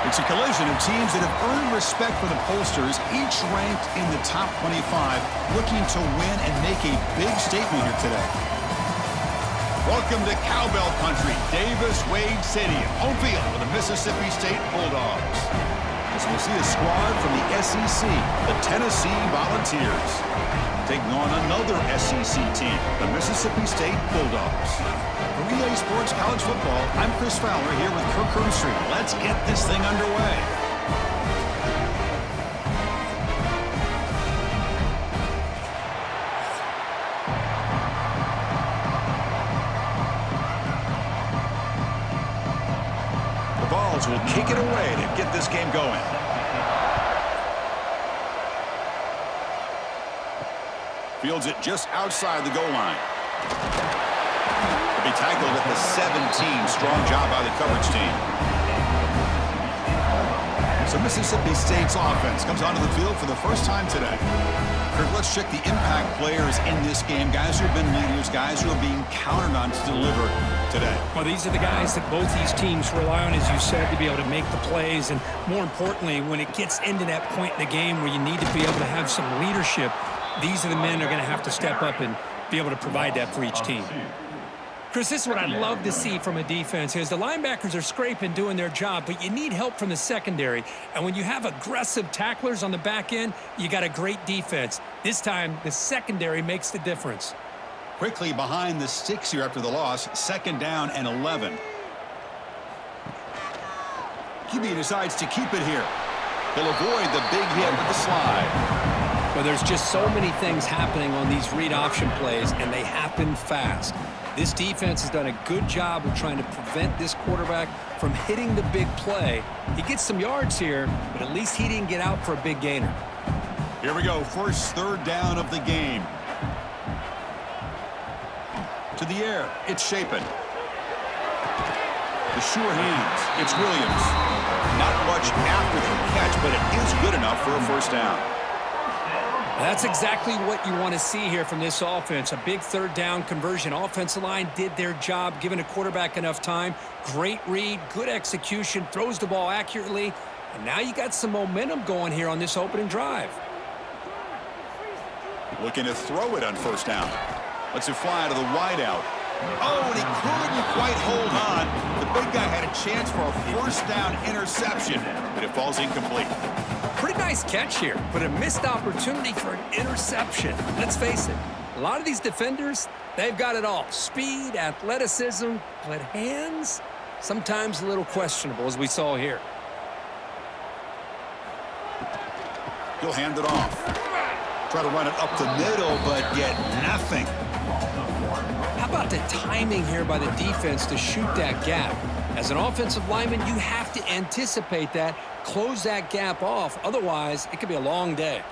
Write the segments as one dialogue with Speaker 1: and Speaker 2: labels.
Speaker 1: It's a collision of teams that have earned respect for the pollsters, each ranked in the top 25, looking to win and make a big statement here today. Welcome to Cowbell Country, Davis-Wade Stadium, home field for the Mississippi State Bulldogs. As we see a squad from the SEC, the Tennessee Volunteers, taking on another SEC team, the Mississippi State Bulldogs. For EA Sports College Football, I'm Chris Fowler here with Kirk Herbstreit. Let's get this thing underway. The Vols will kick it away to get this game going. Fields it just outside the goal line. Be tackled at the 17. Strong job by the coverage team. So Mississippi State's offense comes onto the field for the first time today. Kirk, let's check the impact players in this game. Guys who have been leaders, guys who are being counted on to deliver today.
Speaker 2: Well, these are the guys that both these teams rely on, as you said, to be able to make the plays. And more importantly, when it gets into that point in the game where you need to be able to have some leadership, these are the men that are going to have to step up and be able to provide that for each team. Chris, this is what I'd love to see from a defense is the linebackers are scraping, doing their job, but you need help from the secondary. And when you have aggressive tacklers on the back end, you got a great defense. This time, the secondary makes the difference.
Speaker 1: Quickly behind the sticks here after the loss, 2nd down and 11. QB decides to keep it here. He'll avoid the big hit with the slide.
Speaker 2: Well, there's just so many things happening on these read option plays, and they happen fast. This defense has done a good job of trying to prevent this quarterback from hitting the big play. He gets some yards here, but at least he didn't get out for a big gainer.
Speaker 1: Here we go, first 3rd down of the game. To the air, it's Shapen. The sure hands, it's Williams. Not much after the catch, but it is good enough for a first down.
Speaker 2: That's exactly what you want to see here from this offense. A big 3rd down conversion. Offensive line did their job, giving a quarterback enough time. Great read, good execution, throws the ball accurately. And now you got some momentum going here on this opening drive.
Speaker 1: Looking to throw it on 1st down. Lets it fly to the wideout. Oh, and he couldn't quite hold on. The big guy had a chance for a 1st down interception, but it falls incomplete.
Speaker 2: Pretty nice catch here, but a missed opportunity for an interception. Let's face it, a lot of these defenders, they've got it all. Speed, athleticism, but hands, sometimes a little questionable, as we saw here.
Speaker 1: He'll hand it off. Try to run it up the middle, but get nothing.
Speaker 2: How about the timing here by the defense to shoot that gap? As an offensive lineman, you have to anticipate that, close that gap off. Otherwise, it could be a long day.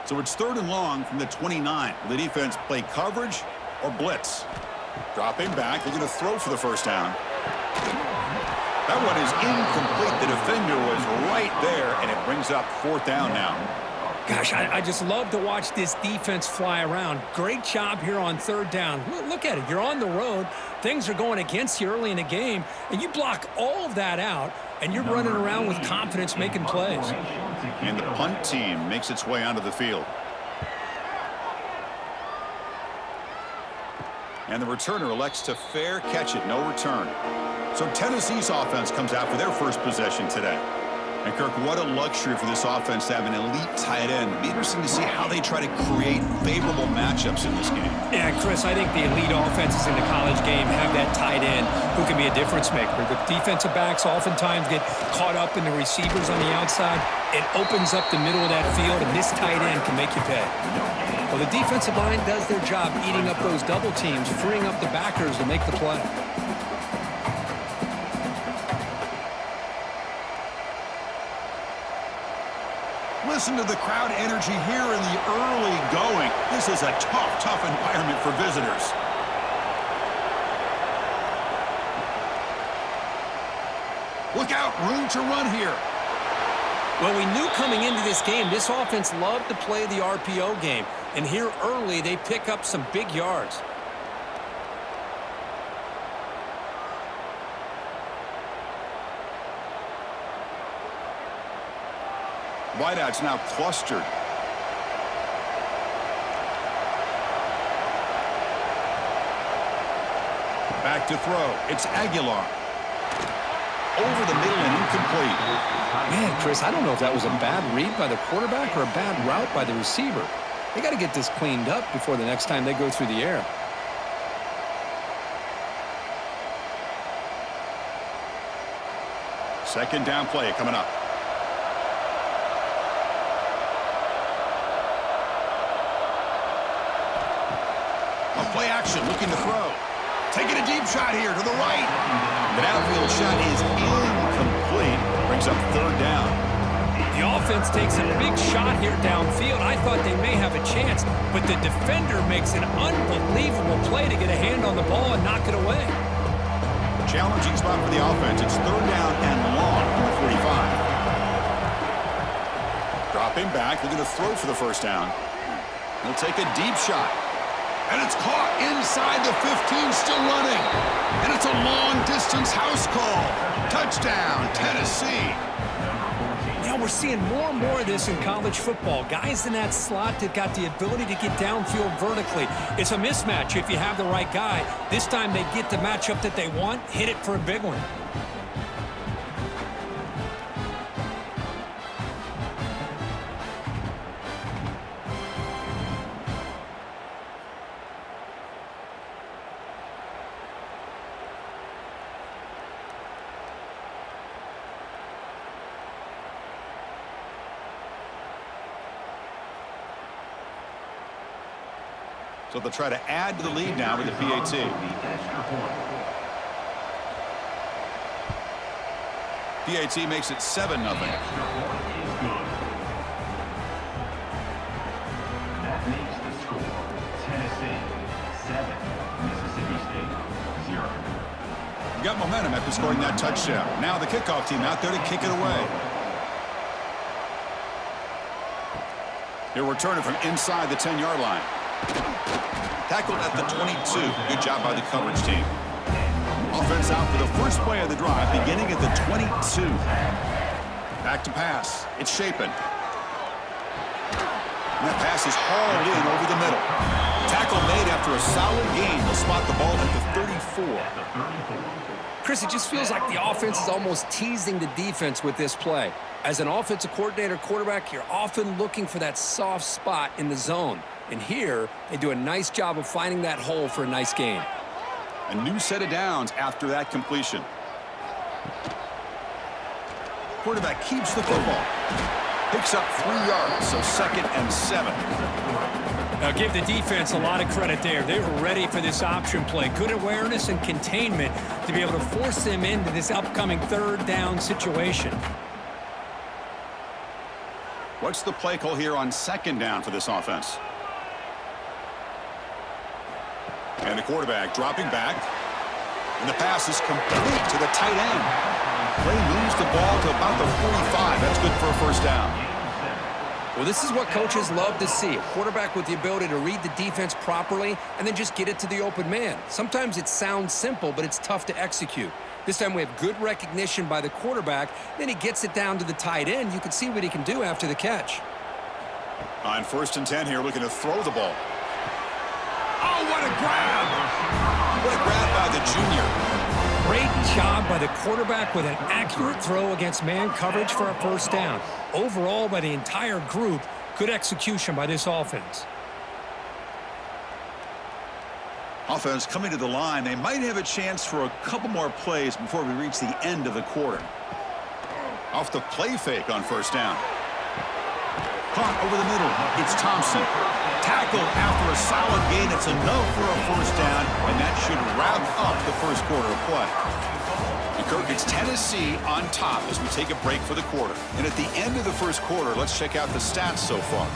Speaker 1: So it's 3rd and long from the 29. Will the defense play coverage or blitz? Dropping back, looking to throw for the 1st down. That one is incomplete. The defender was right there, and it brings up 4th down now.
Speaker 2: Gosh, I just love to watch this defense fly around. Great job here on 3rd down. Look at it. You're on the road. Things are going against you early in the game, and you block all of that out, and you're running around with confidence making plays.
Speaker 1: And the punt team makes its way onto the field. And the returner elects to fair catch it, no return. So Tennessee's offense comes out for their first possession today. And Kirk, what a luxury for this offense to have an elite tight end. It'll be interesting to see how they try to create favorable matchups in this game.
Speaker 2: Yeah, Chris, I think the elite offenses in the college game have that tight end who can be a difference maker. The defensive backs oftentimes get caught up in the receivers on the outside. It opens up the middle of that field, and this tight end can make you pay. Well, the defensive line does their job eating up those double teams, freeing up the backers to make the play.
Speaker 1: Listen to the crowd energy here in the early going. This is a tough environment for visitors. Look out, room to run here.
Speaker 2: Well, we knew coming into this game, this offense loved to play the RPO game. And here early, they pick up some big yards.
Speaker 1: Wideouts now clustered. Back to throw. It's Aguilar. Over the middle and incomplete.
Speaker 2: Man, Chris, I don't know if that was a bad read by the quarterback or a bad route by the receiver. They got to get this cleaned up before the next time they go through the air.
Speaker 1: Second down play coming up. A play action, looking to throw. Taking a deep shot here to the right. The downfield shot is incomplete. Brings up third down.
Speaker 2: The offense takes a big shot here downfield. I thought they may have a chance, but the defender makes an unbelievable play to get a hand on the ball and knock it away.
Speaker 1: Challenging spot for the offense. It's third down and long from the 45. Dropping back, looking to throw for the first down. He'll take a deep shot. And it's caught inside the 15, still running. And it's a long-distance house call. Touchdown, Tennessee.
Speaker 2: Now we're seeing more and more of this in college football. Guys in that slot that got the ability to get downfield vertically. It's a mismatch if you have the right guy. This time they get the matchup that they want, hit it for a big one.
Speaker 1: So they'll try to add to the lead now with the PAT. PAT makes it 7-0.
Speaker 3: That makes the score Tennessee 7, Mississippi State 0.
Speaker 1: You got momentum after scoring that touchdown. Now the kickoff team out there to kick it away. He'll return it from inside the 10-yard line. Tackled at the 22. Good job by the coverage team. Offense out for the first play of the drive, beginning at the 22. Back to pass. It's Shapen. And that pass is hauled in over the middle. Tackle made after a solid gain. They'll spot the ball at the 34.
Speaker 2: Chris, it just feels like the offense is almost teasing the defense with this play. As an offensive coordinator quarterback, you're often looking for that soft spot in the zone. And here, they do a nice job of finding that hole for a nice gain.
Speaker 1: A new set of downs after that completion. Quarterback keeps the football. Picks up 3 yards, so 2nd and 7.
Speaker 2: Now give the defense a lot of credit there. They were ready for this option play. Good awareness and containment to be able to force them into this upcoming third down situation.
Speaker 1: What's the play call here on 2nd down for this offense? And the quarterback dropping back. And the pass is complete to the tight end. Play moves the ball to about the 45. That's good for a first down.
Speaker 2: Well, this is what coaches love to see. A quarterback with the ability to read the defense properly and then just get it to the open man. Sometimes it sounds simple, but it's tough to execute. This time we have good recognition by the quarterback. Then he gets it down to the tight end. You can see what he can do after the catch.
Speaker 1: On 1st and 10 here, looking to throw the ball. Oh, what a grab! What a grab by the junior.
Speaker 2: Great job by the quarterback with an accurate throw against man coverage for a first down. Overall, by the entire group, good execution by this offense.
Speaker 1: Offense coming to the line. They might have a chance for a couple more plays before we reach the end of the quarter. Off the play fake on 1st down. Caught over the middle. It's Thompson. Tackled after a solid gain. It's enough for a first down, and that should wrap up the first quarter of play. Kirk, it's Tennessee on top as we take a break for the quarter. And at the end of the first quarter, let's check out the stats so far.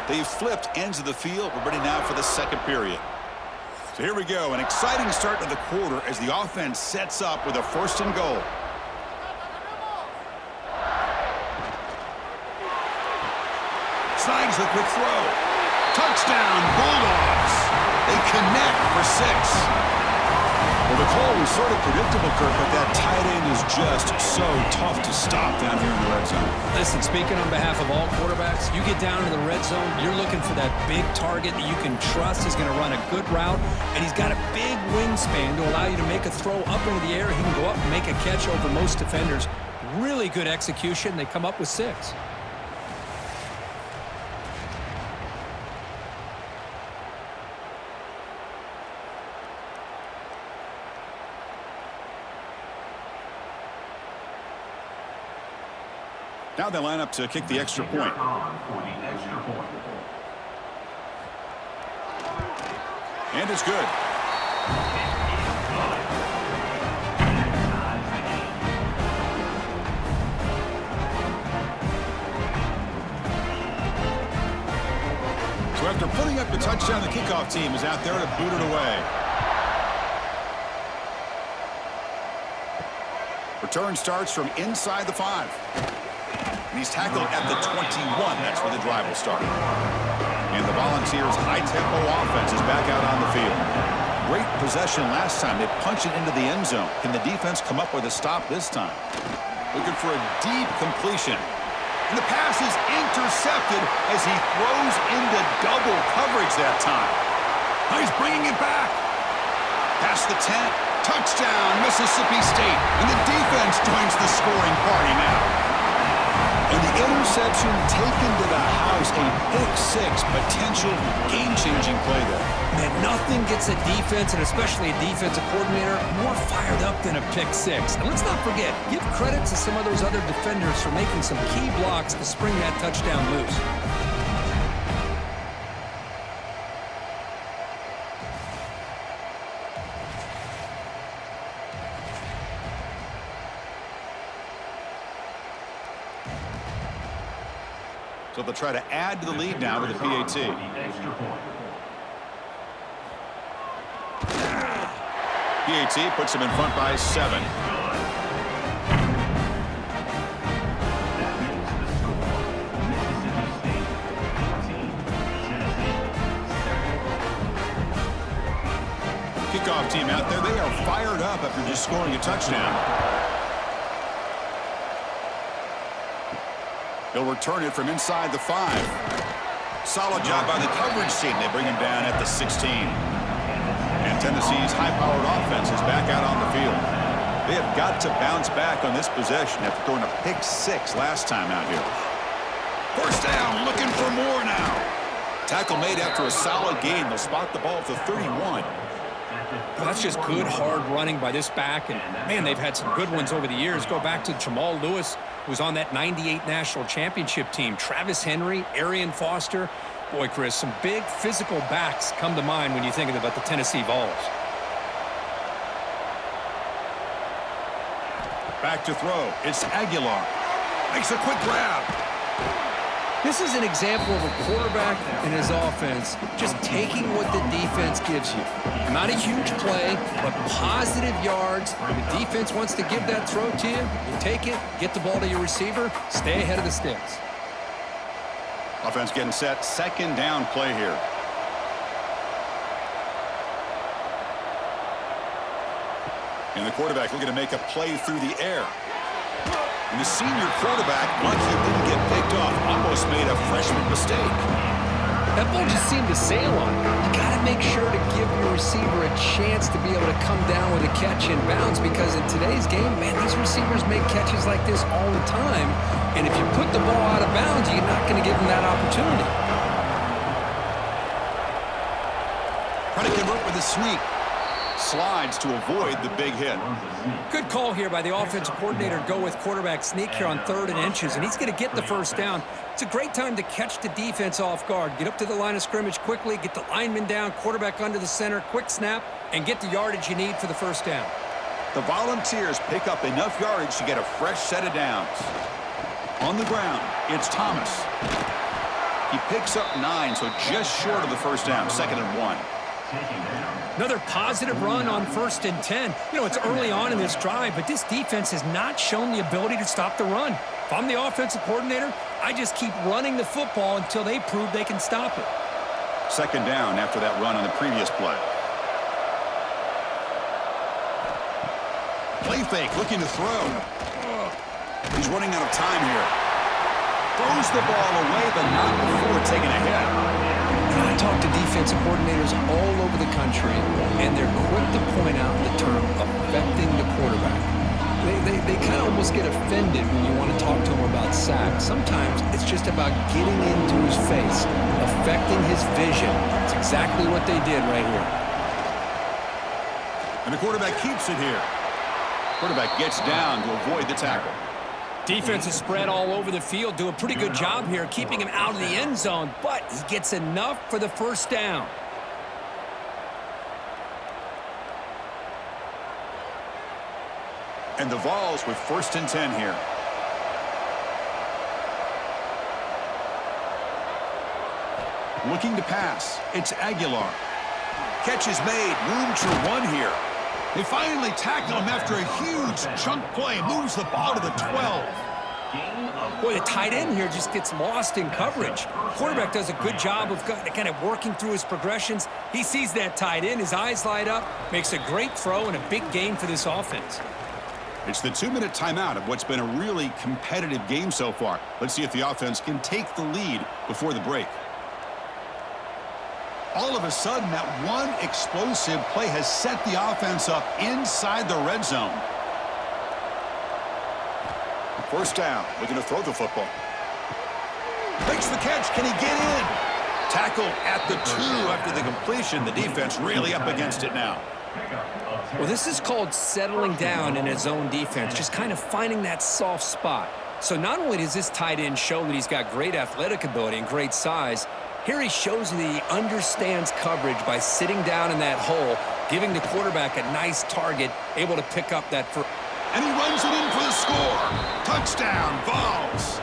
Speaker 1: They've flipped ends of the field. We're ready now for the second period. So here we go, an exciting start to the quarter as the offense sets up with a 1st and goal. Slides the quick throw. Touchdown, Bulldogs. They connect for 6. Well, the call was sort of predictable, Kirk, but that tight end is just so tough to stop down here in the red zone.
Speaker 2: Listen, speaking on behalf of all quarterbacks, you get down to the red zone, you're looking for that big target that you can trust is going to run a good route, and he's got a big wingspan to allow you to make a throw up into the air. He can go up and make a catch over most defenders. Really good execution. They come up with 6.
Speaker 1: Now they line up to kick the extra point. And it's good. So after putting up the touchdown, the kickoff team is out there to boot it away. Return starts from inside the 5. And he's tackled at the 21. That's where the drive will start. And the Volunteers' high-tempo offense is back out on the field. Great possession last time. They punch it into the end zone. Can the defense come up with a stop this time? Looking for a deep completion. And the pass is intercepted as he throws into double coverage that time. Now he's bringing it back. Past the 10. Touchdown, Mississippi State. And the defense joins the scoring party now. And the interception taken to the house, a pick-6, potential game-changing play there.
Speaker 2: Man, nothing gets a defense, and especially a defensive coordinator, more fired up than a pick-6. And let's not forget, give credit to some of those other defenders for making some key blocks to spring that touchdown loose.
Speaker 1: So they'll try to add to the lead now with the PAT. PAT puts him in front by 7. Kickoff team out there, they are fired up after just scoring a touchdown. He'll return it from inside the 5. Solid job by the coverage team. They bring him down at the 16. And Tennessee's high-powered offense is back out on the field. They have got to bounce back on this possession after throwing a pick-6 last time out here. First down, looking for more now. Tackle made after a solid gain. They'll spot the ball at the 31.
Speaker 2: Well, that's just good, hard running by this back. And, man, they've had some good ones over the years. Go back to Jamal Lewis, who was on that 98 national championship team. Travis Henry, Arian Foster. Boy, Chris, some big physical backs come to mind when you think about the Tennessee Vols.
Speaker 1: Back to throw. It's Aguilar. Makes a quick grab.
Speaker 2: This is an example of a quarterback and his offense just taking what the defense gives you. Not a huge play, but positive yards. When the defense wants to give that throw to you, you take it, get the ball to your receiver, stay ahead of the sticks.
Speaker 1: Offense getting set. Second down play here. And the quarterback looking to make a play through the air. And the senior quarterback, once he didn't get picked off, almost made a freshman mistake.
Speaker 2: That ball just seemed to sail on him. You got to make sure to give your receiver a chance to be able to come down with a catch in bounds, because in today's game, man, these receivers make catches like this all the time. And if you put the ball out of bounds, you're not going to give them that opportunity.
Speaker 1: Trying to convert with a sneak. Slides to avoid the big hit.
Speaker 2: Good call here by the offensive coordinator to go with quarterback sneak here on 3rd and inches, and he's going to get the first down. It's a great time to catch the defense off guard. Get up to the line of scrimmage quickly, get the lineman down, quarterback under the center, quick snap, and get the yardage you need for the first down.
Speaker 1: The Volunteers pick up enough yardage to get a fresh set of downs. On the ground, it's Thomas. He picks up 9, so just short of the first down, 2nd and 1.
Speaker 2: Another positive run on 1st and 10. You know, it's early on in this drive, but this defense has not shown the ability to stop the run. If I'm the offensive coordinator, I just keep running the football until they prove they can stop it. 2nd down after that run on the previous play.
Speaker 1: Play fake, looking to throw. He's running out of time here. Throws the ball away, but not before taking a hit.
Speaker 2: I talk to defensive coordinators all over the country, and they're quick to point out the term affecting the quarterback. They kind of almost get offended when you want to talk to them about sacks. Sometimes it's just about getting into his face, affecting his vision. It's exactly what they did right here.
Speaker 1: And the quarterback keeps it here. Quarterback gets down to avoid the tackle.
Speaker 2: Defense is spread all over the field, do a pretty good job here keeping him out of the end zone, but he gets enough for the first down.
Speaker 1: And the Vols with 1st and 10 here. Looking to pass. It's Aguilar. Catch is made. Room to run here. They finally tackle him after a huge chunk play. Moves the ball to the 12.
Speaker 2: Boy, the tight end here just gets lost in coverage. Quarterback does a good job of kind of working through his progressions. He sees that tight end. His eyes light up. Makes a great throw and a big gain for this offense.
Speaker 1: It's the 2-minute timeout of what's been a really competitive game so far. Let's see if the offense can take the lead before the break. All of a sudden, that one explosive play has set the offense up inside the red zone. First down, looking to throw the football. Makes the catch. Can he get in? Tackled at the 2 after the completion. The defense really up against it now.
Speaker 2: Well, this is called settling down in his own defense, just kind of finding that soft spot. So not only does this tight end show that he's got great athletic ability and great size, here he shows that he understands coverage by sitting down in that hole, giving the quarterback a nice target, able to pick up that first.
Speaker 1: And he runs it in for the score. Touchdown, Vols.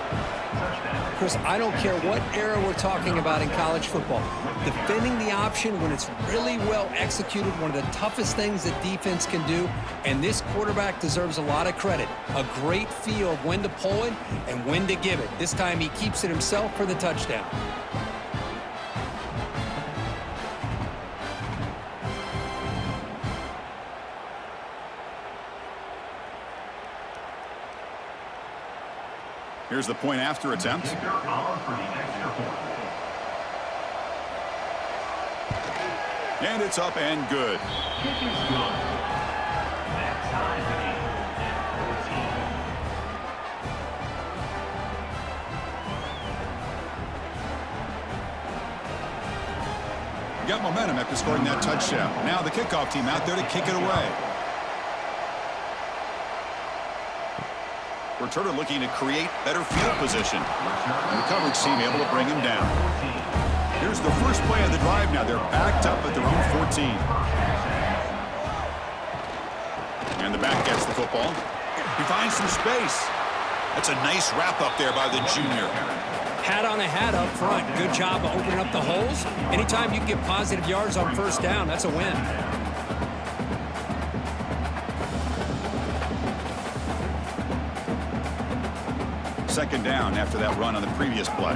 Speaker 2: Chris, I don't care what era we're talking about in college football. Defending the option when it's really well executed, one of the toughest things that defense can do, and this quarterback deserves a lot of credit. A great feel of when to pull it and when to give it. This time he keeps it himself for the touchdown.
Speaker 1: Here's the point after attempt. And it's up and good. Got momentum after scoring that touchdown. Now the kickoff team out there to kick it away. Returner looking to create better field position. And the coverage team able to bring him down. Here's the first play of the drive now. They're backed up at their own 14. And the back gets the football. He finds some space. That's a nice wrap up there by the junior.
Speaker 2: Hat on a hat up front. Good job of opening up the holes. Anytime you can get positive yards on first down, that's a win.
Speaker 1: Second down after that run on the previous play.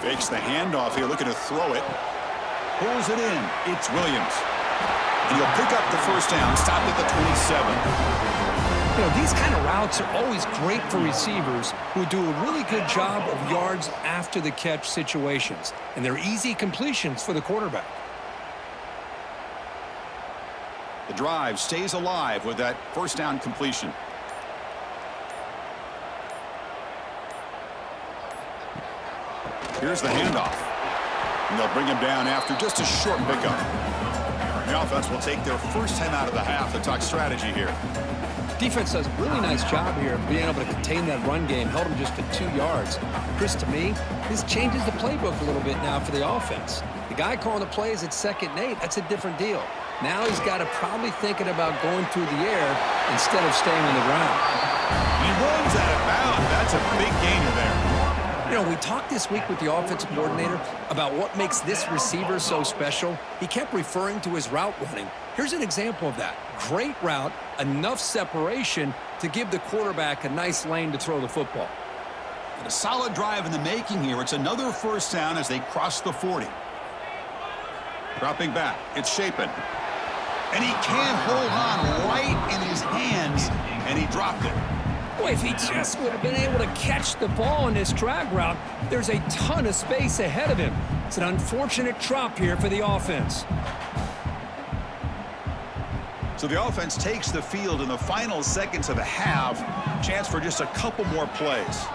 Speaker 1: Fakes the handoff here, looking to throw it. Pulls it in. It's Williams. And he'll pick up the first down, stop at the 27.
Speaker 2: You know, these kind of routes are always great for receivers who do a really good job of yards after the catch situations. And they're easy completions for the quarterback.
Speaker 1: The drive stays alive with that first down completion. Here's the handoff. And they'll bring him down after just a short pickup. The offense will take their first time out of the half to talk strategy here.
Speaker 2: Defense does a really nice job here of being able to contain that run game, held him just to 2 yards. Chris, to me, this changes the playbook a little bit now for the offense. The guy calling the plays at 2nd and 8, that's a different deal. Now he's got to probably thinking about going through the air instead of staying on the ground.
Speaker 1: He runs out of bounds. That's a big gainer there.
Speaker 2: You know, we talked this week with the offensive coordinator about what makes this receiver so special. He kept referring to his route running. Here's an example of that. Great route, enough separation to give the quarterback a nice lane to throw the football.
Speaker 1: A solid drive in the making here. It's another first down as they cross the 40. Dropping back. It's Shapen. And he can't hold on right in his hands, and he dropped it.
Speaker 2: Boy, if he just would have been able to catch the ball in this drag route, there's a ton of space ahead of him. It's an unfortunate drop here for the offense.
Speaker 1: So the offense takes the field in the final seconds of the half. Chance for just a couple more plays.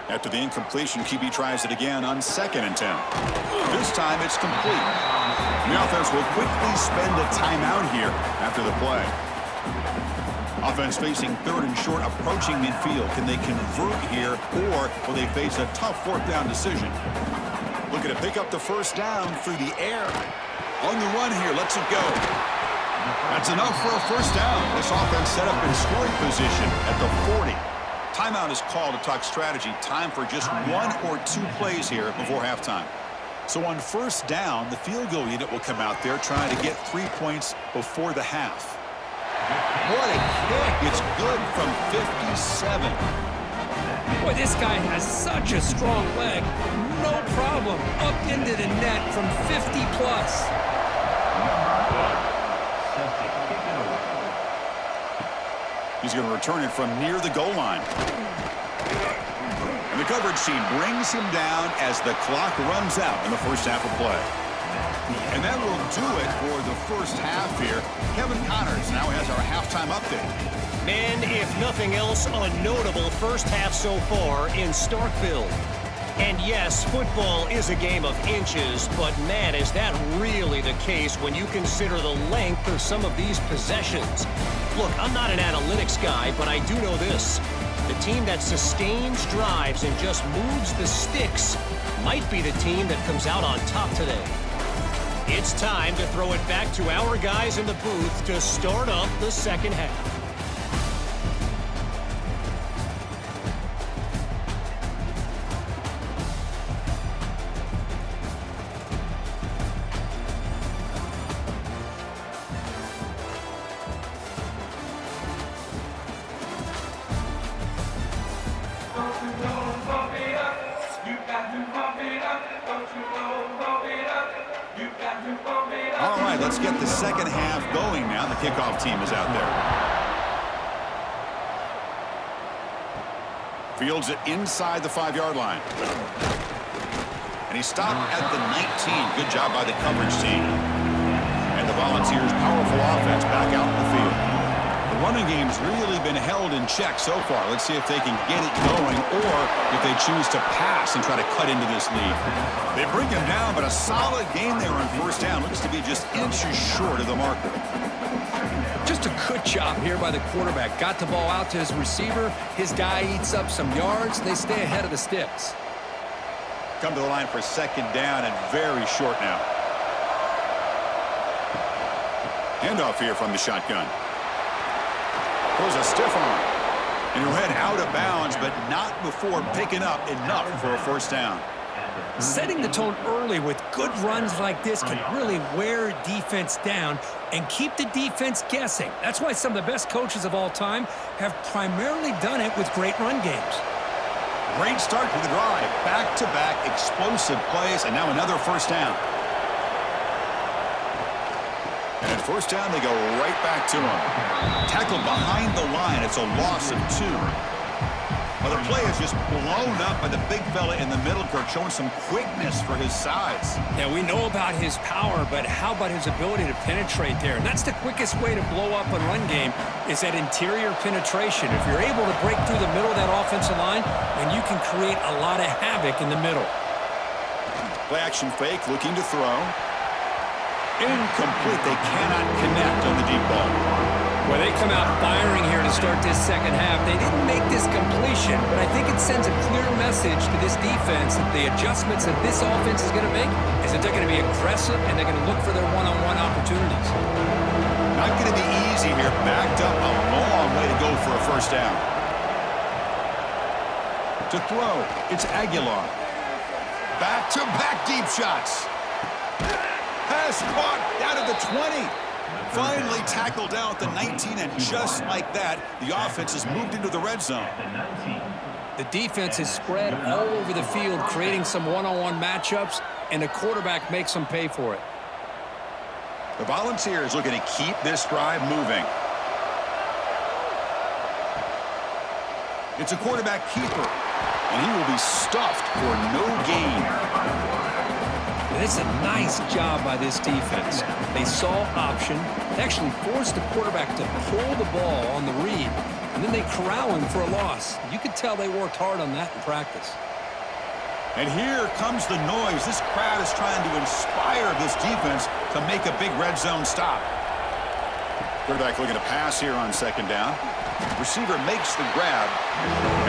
Speaker 1: After the incompletion, QB tries it again on 2nd and 10. This time it's complete. The offense will quickly spend a timeout here after the play. Offense facing 3rd and short, approaching midfield. Can they convert here, or will they face a tough 4th down decision? Looking to pick up the first down through the air. On the run here, lets it go. That's enough for a first down. This offense set up in scoring position at the 40. Timeout is called to talk strategy. Time for just 1 or 2 plays here before halftime. So on first down, the field goal unit will come out there trying to get 3 points before the half. What a kick. It's good from 57.
Speaker 2: Boy, this guy has such a strong leg. No problem. Up into the net from 50 plus.
Speaker 1: He's going to return it from near the goal line. And the coverage team brings him down as the clock runs out in the first half of play. And that will do it for the first half here. Kevin Connors now has our halftime update.
Speaker 4: Man, if nothing else, a notable first half so far in Starkville. And yes, football is a game of inches, but man, is that really the case when you consider the length of some of these possessions. Look, I'm not an analytics guy, but I do know this. The team that sustains drives and just moves the sticks might be the team that comes out on top today. It's time to throw it back to our guys in the booth to start up the second half.
Speaker 1: All right, let's get the second half going now. The kickoff team is out there. Fields it inside the 5-yard line. And he stopped at the 19. Good job by the coverage team. And the Volunteers' powerful offense back out in the field. The running game's really been held in check so far. Let's see if they can get it going or if they choose to pass and try to cut into this lead. They bring him down, but a solid game there on first down. Looks to be just inches short of the marker.
Speaker 2: Just a good job here by the quarterback. Got the ball out to his receiver. His guy eats up some yards. They stay ahead of the sticks.
Speaker 1: Come to the line for second down and very short now. Handoff here from the shotgun. Throws a stiff arm. And he'll head out of bounds, but not before picking up enough for a first down.
Speaker 2: Setting the tone early with good runs like this can really wear defense down and keep the defense guessing. That's why some of the best coaches of all time have primarily done it with great run games.
Speaker 1: Great start to the drive. Back-to-back explosive plays, and now another first down. And at first down, they go right back to him. Tackled behind the line. It's a loss of 2. Well, the play is just blown up by the big fella in the middle, Kirk, showing some quickness for his size.
Speaker 2: Yeah, we know about his power, but how about his ability to penetrate there? And that's the quickest way to blow up a run game is that interior penetration. If you're able to break through the middle of that offensive line, then you can create a lot of havoc in the middle.
Speaker 1: Play action fake, looking to throw. Incomplete. They cannot connect on the deep ball.
Speaker 2: Well, they come out firing here to start this second half. They didn't make this completion, but I think it sends a clear message to this defense that the adjustments that this offense is going to make is that they're going to be aggressive and they're going to look for their one-on-one opportunities.
Speaker 1: Not going to be easy here. Backed up a long way to go for a first down. To throw, it's Aguilar. Back-to-back deep shots. Pass caught down at the 20. Finally tackled down at the 19, and just like that, the offense has moved into the red zone.
Speaker 2: The defense is spread all over the field, creating some one-on-one matchups, and the quarterback makes them pay for it.
Speaker 1: The Volunteers looking to keep this drive moving. It's a quarterback keeper, and he will be stuffed for no gain.
Speaker 2: And it's a nice job by this defense. They saw option, they actually forced the quarterback to pull the ball on the read, and then they corral him for a loss. You could tell they worked hard on that in practice.
Speaker 1: And here comes the noise. This crowd is trying to inspire this defense to make a big red zone stop. Quarterback looking to pass here on second down. Receiver makes the grab,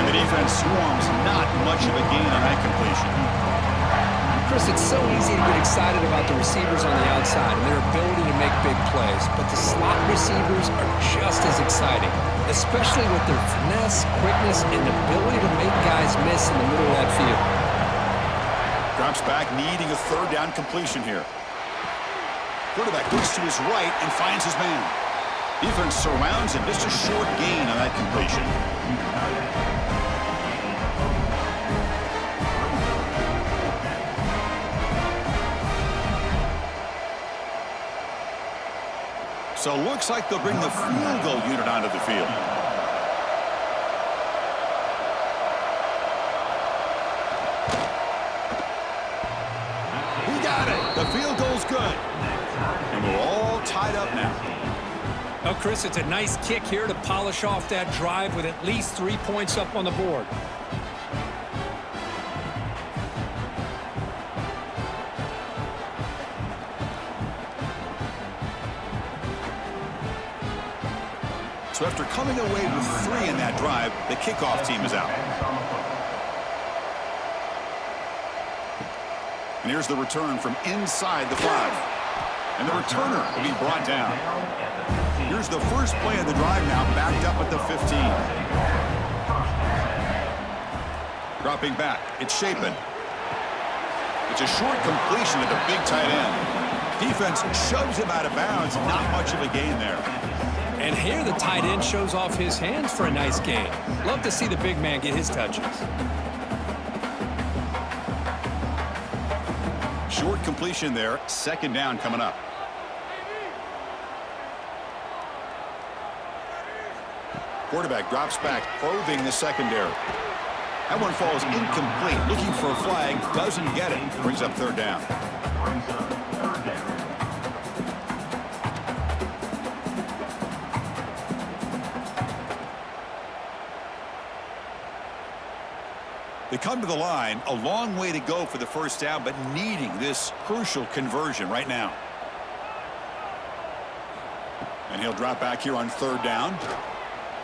Speaker 1: and the defense swarms. Not much of a gain on that completion.
Speaker 2: Chris, it's so easy to get excited about the receivers on the outside and their ability to make big plays, but the slot receivers are just as exciting, especially with their finesse, quickness, and ability to make guys miss in the middle of that field.
Speaker 1: Drops back, needing a third down completion here. Quarterback looks to his right and finds his man. Defense surrounds him. Just a short gain on that completion. So looks like they'll bring the field goal unit onto the field. The field goal's good. And we're all tied up now.
Speaker 2: Well, Chris, it's a nice kick here to polish off that drive with at least 3 points up on the board.
Speaker 1: So after coming away with 3 in that drive, the kickoff team is out. And here's the return from inside the 5. And the returner will be brought down. Here's the first play of the drive now, backed up at the 15. Dropping back, it's Shapen. It's a short completion at the big tight end. Defense shoves him out of bounds, not much of a gain there.
Speaker 2: And here the tight end shows off his hands for a nice gain. Love to see the big man get his touches.
Speaker 1: Short completion there, second down coming up. Quarterback drops back, probing the secondary. That one falls incomplete, looking for a flag, doesn't get it. Brings up third down. They come to the line, a long way to go for the first down, but needing this crucial conversion right now. And he'll drop back here on third down.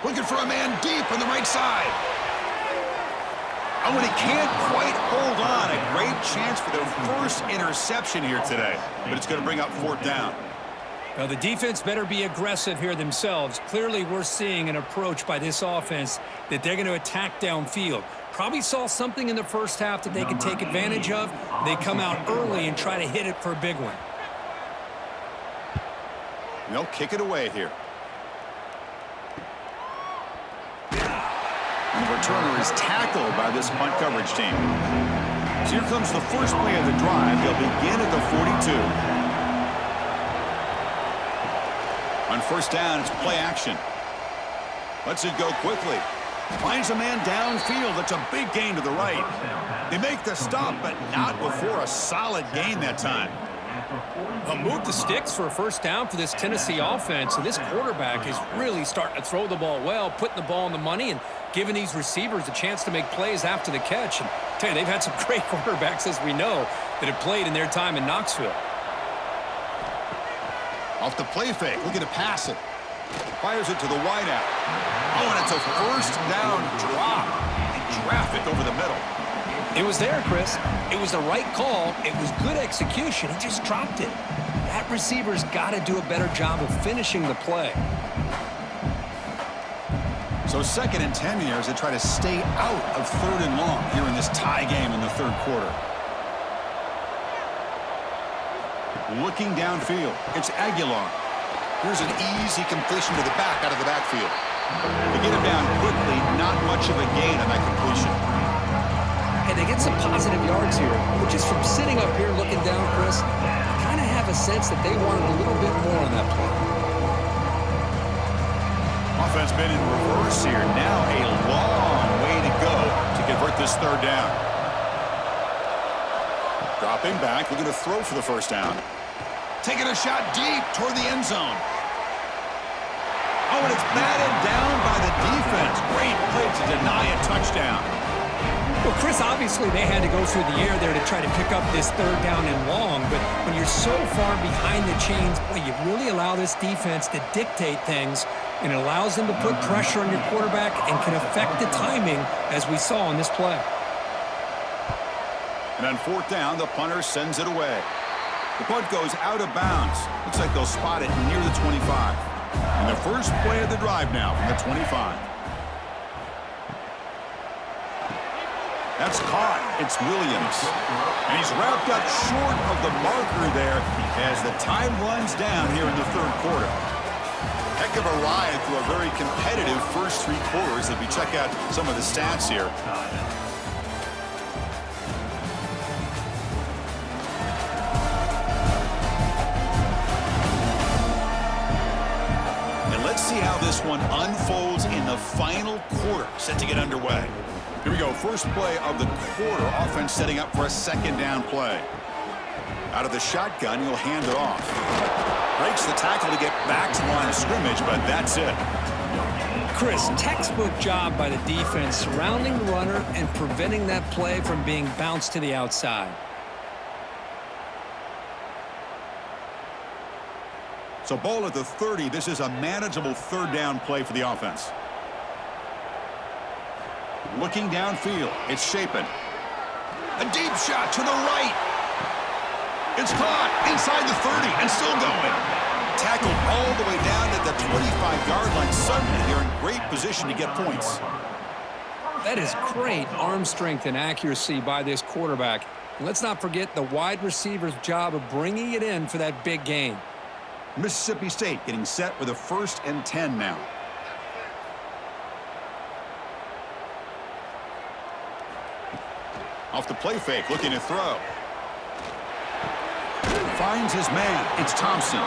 Speaker 1: Looking for a man deep on the right side. Oh, and he can't quite hold on. A great chance for their first interception here today, but it's going to bring up fourth down.
Speaker 2: Well, the defense better be aggressive here themselves. Clearly, we're seeing an approach by this offense that they're going to attack downfield. Probably saw something in the first half that they can take advantage of. They come out early and try to hit it for a big one.
Speaker 1: They'll kick it away here. And the returner is tackled by this punt coverage team. So here comes the first play of the drive. They'll begin at the 42. On first down, it's play action. Lets it go quickly. Finds a man downfield. That's a big gain to the right. They make the stop, but not before a solid gain that time.
Speaker 2: Move the sticks for a first down for this Tennessee offense, and this quarterback is really starting to throw the ball well, putting the ball on the money, and giving these receivers a chance to make plays after the catch. And I tell you, they've had some great quarterbacks, as we know, that have played in their time in Knoxville.
Speaker 1: Off the play fake, looking to pass it. Fires it to the wideout. Oh, and it's a first down drop. In traffic over the middle.
Speaker 2: It was there, Chris. It was the right call. It was good execution. He just dropped it. That receiver's got to do a better job of finishing the play.
Speaker 1: So 2nd and 10 here as they try to stay out of 3rd and long here in this tie game in the 3rd quarter. Looking downfield, it's Aguilar. Here's an easy completion to the back out of the backfield. They get him down quickly, not much of a gain on that completion.
Speaker 2: And they get some positive yards here. But just from sitting up here looking down, Chris, I kind of have a sense that they wanted a little bit more on that play.
Speaker 1: Offense been in reverse here. Now a long way to go to convert this third down. Dropping back, looking to throw for the first down. Taking a shot deep toward the end zone. Oh, and it's batted down by the defense. Great play to deny a touchdown.
Speaker 2: Well, Chris, obviously they had to go through the air there to try to pick up this third down and long, but when you're so far behind the chains, boy, you really allow this defense to dictate things, and it allows them to put pressure on your quarterback and can affect the timing, as we saw on this play.
Speaker 1: And on fourth down, the punter sends it away. The punt goes out of bounds. Looks like they'll spot it near the 25. And the first play of the drive now from the 25. That's caught. It's Williams. And he's wrapped up short of the marker there as the time runs down here in the third quarter. Heck of a ride through a very competitive first three quarters if we check out some of the stats here. And let's see how this one unfolds in the final quarter, set to get underway. Here we go, first play of the quarter. Offense setting up for a second down play. Out of the shotgun, he'll hand it off. Breaks the tackle to get back to the line of scrimmage, but that's it.
Speaker 2: Chris, textbook job by the defense surrounding the runner and preventing that play from being bounced to the outside.
Speaker 1: So ball at the 30. This is a manageable third down play for the offense. Looking downfield, it's Shapen. A deep shot to the right. It's caught inside the 30 and still going. Tackled all the way down at the 25-yard line. Suddenly, they're in great position to get points.
Speaker 2: That is great arm strength and accuracy by this quarterback. And let's not forget the wide receiver's job of bringing it in for that big gain.
Speaker 1: Mississippi State getting set with a 1st and 10 now. Off the play fake, looking to throw. Finds his man. It's Thompson.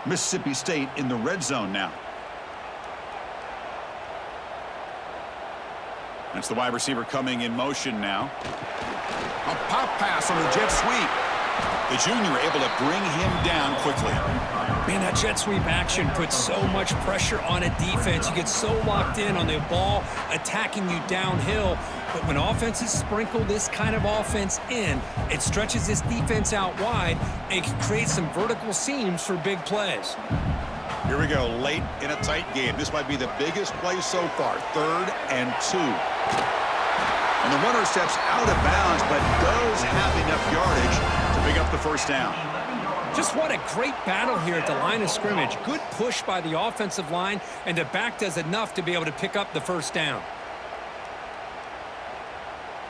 Speaker 1: Mississippi State in the red zone now. That's the wide receiver coming in motion now. A pop pass on the jet sweep. The junior able to bring him down quickly.
Speaker 2: Man, that jet sweep action puts so much pressure on a defense. You get so locked in on the ball attacking you downhill. But when offenses sprinkle this kind of offense in, it stretches this defense out wide and can create some vertical seams for big plays.
Speaker 1: Here we go, late in a tight game. This might be the biggest play so far. 3rd and 2. And the runner steps out of bounds, but does have enough yardage to pick up the first down.
Speaker 2: Just what a great battle here at the line of scrimmage. Good push by the offensive line, and the back does enough to be able to pick up the first down.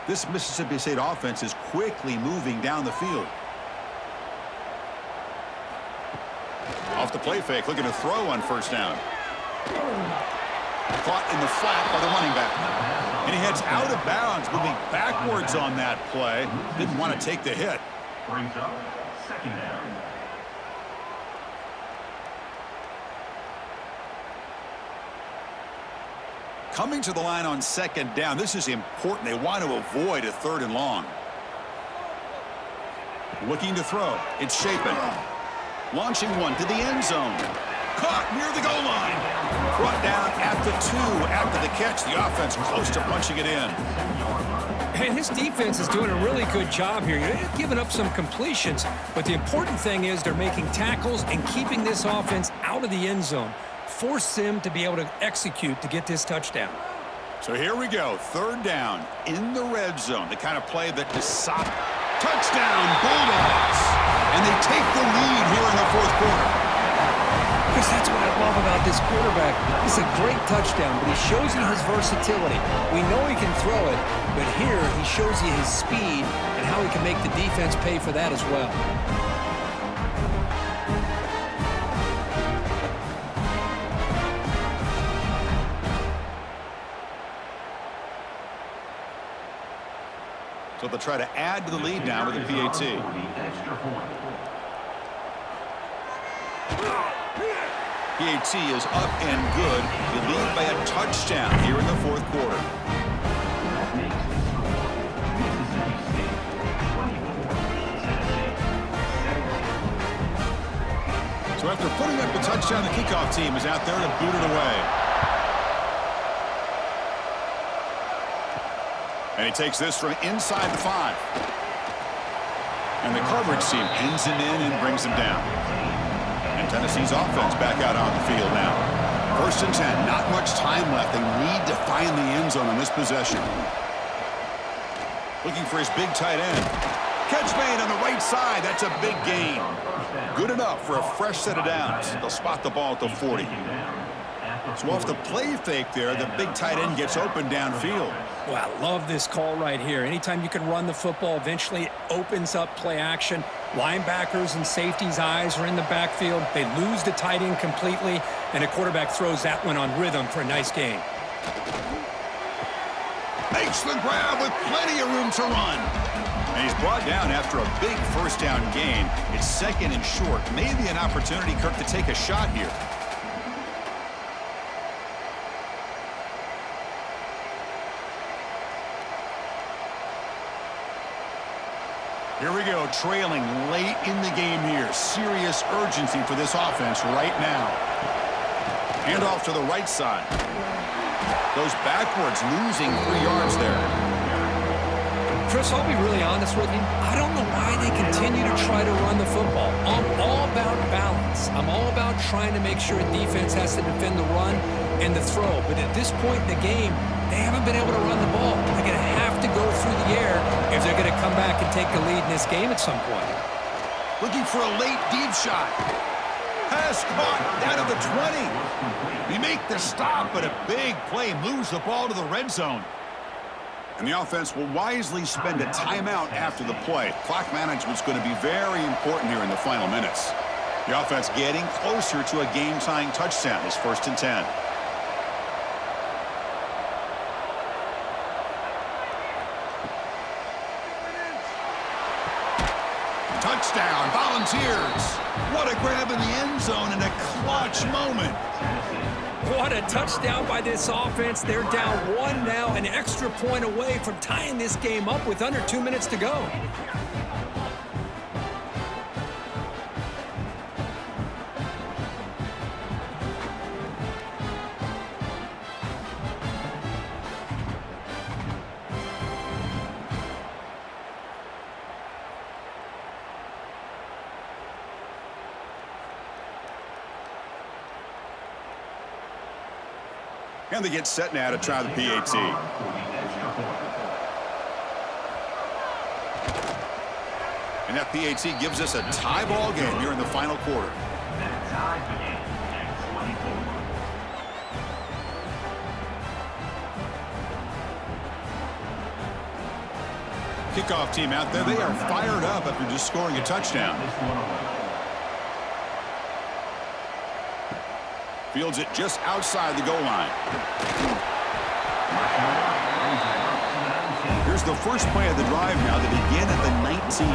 Speaker 1: This Mississippi State offense is quickly moving down the field. Off the play fake, looking to throw on first down. Caught in the flat by the running back. And he heads out of bounds, moving backwards on that play. Didn't want to take the hit.
Speaker 3: Brings up second down.
Speaker 1: Coming to the line on second down. This is important. They want to avoid a 3rd and long. Looking to throw. It's Shapen. Launching one to the end zone. Caught near the goal line. Brought down at the 2 after the catch. The offense close to punching it in.
Speaker 2: And his defense is doing a really good job here. You're giving up some completions, but the important thing is they're making tackles and keeping this offense out of the end zone. Force them to be able to execute to get this touchdown.
Speaker 1: So here we go. 3rd down in the red zone. The kind of play that decides. Touchdown, Bulldogs. And they take the lead here in the 4th quarter.
Speaker 2: Chris, that's what I love about this quarterback. It's a great touchdown, but he shows you his versatility. We know he can throw it, but here he shows you his speed and how he can make the defense pay for that as well.
Speaker 1: So they'll try to add to the lead now with the PAT. PAT is up and good. They lead by a touchdown here in the fourth quarter. So after putting up the touchdown, the kickoff team is out there to boot it away. And he takes this from inside the 5. And the coverage team pins him in and brings him down. And Tennessee's offense back out on the field now. 1st and 10. Not much time left. They need to find the end zone on this possession. Looking for his big tight end. Catch made on the right side. That's a big gain. Good enough for a fresh set of downs. They'll spot the ball at the 40. So off the play fake there, the big tight end gets open downfield.
Speaker 2: Well, I love this call right here. Anytime you can run the football, eventually it opens up play action. Linebackers and safeties' eyes are in the backfield. They lose the tight end completely, and a quarterback throws that one on rhythm for a nice gain.
Speaker 1: Makes the grab with plenty of room to run. And he's brought down after a big first down gain. It's 2nd and short. Maybe an opportunity, Kirk, to take a shot here. Here we go, trailing late in the game here. Serious urgency for this offense right now. Hand off to the right side. Goes backwards, losing 3 yards there.
Speaker 2: Chris, I'll be really honest with you. I don't know why they continue to try to run the football. I'm all about balance. I'm all about trying to make sure a defense has to defend the run and the throw. But at this point in the game, they haven't been able to run the ball. They're going to have to go through the air if they're going to come back and take the lead in this game at some point.
Speaker 1: Looking for a late deep shot. Pass caught down to the 20. They make the stop, but a big play moves the ball to the red zone. And the offense will wisely spend a timeout after the play. Clock management's going to be very important here in the final minutes. The offense getting closer to a game-tying touchdown. It's 1st and 10. Touchdown, Volunteers. What a grab in the end zone and a clutch moment.
Speaker 2: What a touchdown by this offense. They're down 1 now, an extra point away from tying this game up with under 2 minutes to go.
Speaker 1: And they get set now to try the PAT. And that PAT gives us a tie ball game here in the final quarter. Kickoff team out there. They are fired up after just scoring a touchdown. Fields it just outside the goal line. Here's the first play of the drive now. They begin at the 19.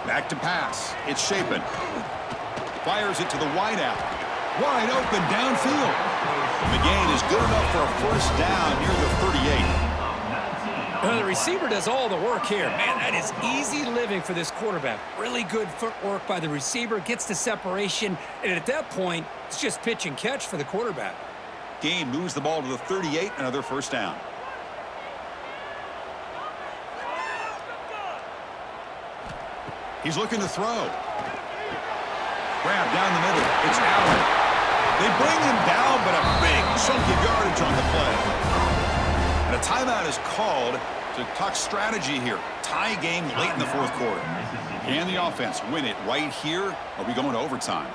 Speaker 1: Back to pass. It's Shapen. Fires it to the wideout. Wide open downfield. And the gain is good enough for a first down near the 38.
Speaker 2: Well, the receiver does all the work here. Man, that is easy living for this quarterback. Really good footwork by the receiver, gets the separation, and at that point, it's just pitch and catch for the quarterback.
Speaker 1: Gain moves the ball to the 38, another first down. He's looking to throw. Grab down the middle. It's Allen. They bring him down, but a big chunk of yardage on the play. And a timeout is called to To tuck strategy here. Tie game late in the fourth quarter. Can the offense win it right here? Are we going to overtime?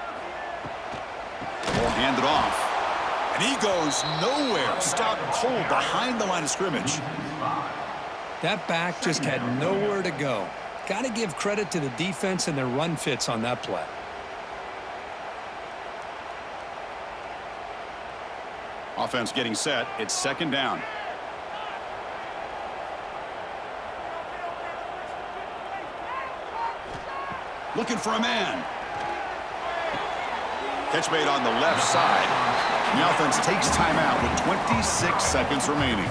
Speaker 1: Ball handed off. And he goes nowhere. Stopped cold behind the line of scrimmage.
Speaker 2: That back just had nowhere to go. Got to give credit to the defense and their run fits on that play.
Speaker 1: Offense getting set. It's second down. Looking for a man. Catch made on the left side. And the offense takes timeout with 26 seconds remaining.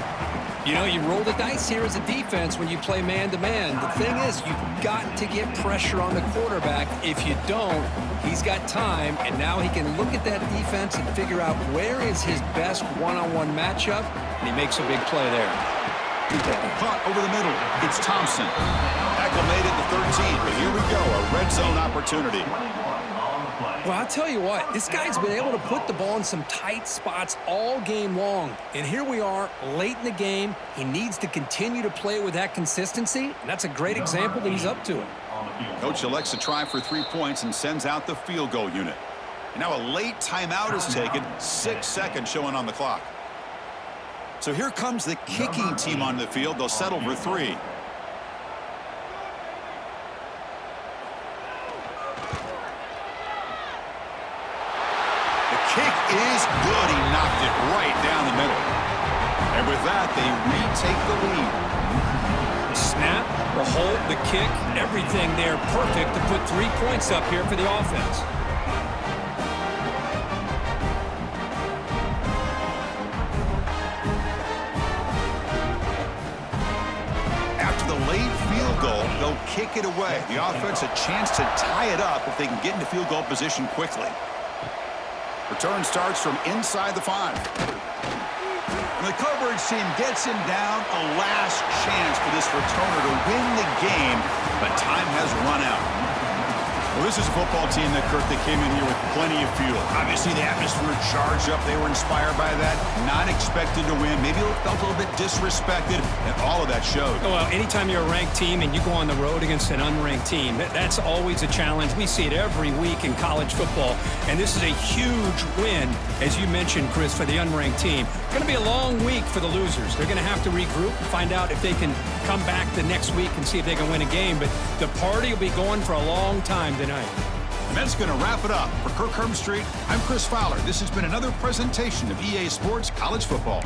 Speaker 2: You know, you roll the dice here as a defense when you play man-to-man. The thing is, you've got to get pressure on the quarterback. If you don't, he's got time, and now he can look at that defense and figure out where is his best one-on-one matchup, and he makes a big play there.
Speaker 1: Caught over the middle. It's Thompson. Tackle made at the 13, but here we go, a red zone opportunity.
Speaker 2: Well, I'll tell you what, this guy's been able to put the ball in some tight spots all game long. And here we are, late in the game. He needs to continue to play with that consistency, and that's a great example that he's up to it.
Speaker 1: Coach elects to try for 3 points and sends out the field goal unit. And now a late timeout is taken, 6 seconds showing on the clock. So here comes the kicking team on the field. They'll settle for 3. Kick is good. He knocked it right down the middle. And with that, they retake the lead.
Speaker 2: Snap, the hold, the kick, everything there perfect to put 3 points up here for the offense.
Speaker 1: After the late field goal, they'll kick it away. The offense a chance to tie it up if they can get into field goal position quickly. Return starts from inside the 5. And the coverage team gets him down. A last chance for this returner to win the game, but time has run out. Well, this is a football team that, Kirk, that came in here with plenty of fuel. Obviously, the atmosphere charged up. They were inspired by that. Not expected to win. Maybe felt a little bit disrespected, and all of that showed.
Speaker 2: Well, anytime you're a ranked team and you go on the road against an unranked team, that's always a challenge. We see it every week in college football, and this is a huge win, as you mentioned, Chris, for the unranked team. It's going to be a long week for the losers. They're going to have to regroup and find out if they can come back the next week and see if they can win a game, but the party will be going for a long time tonight.
Speaker 1: And that's going to wrap it up. For Kirk Herbstreit, I'm Chris Fowler. This has been another presentation of EA Sports College Football.